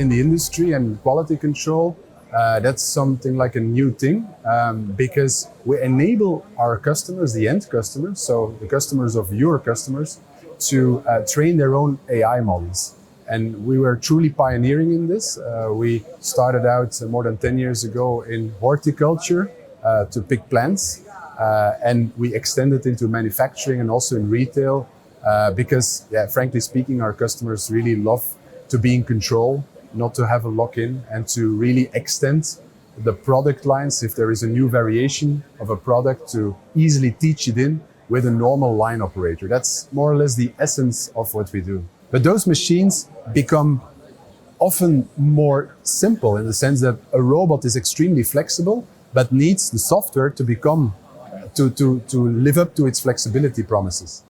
in the industry and quality control, that's something like a new thing, because we enable our customers, the end customers, so the customers of your customers, to train their own AI models. And we were truly pioneering in this. We started out more than 10 years ago in horticulture to pick plants, and we extended into manufacturing and also in retail, because, frankly speaking, our customers really love to be in control, not to have a lock-in, and to really extend the product lines if there is a new variation of a product to easily teach it in with a normal line operator. That's more or less the essence of what we do. But those machines become often more simple in the sense that a robot is extremely flexible, but needs the software to become to live up to its flexibility promises.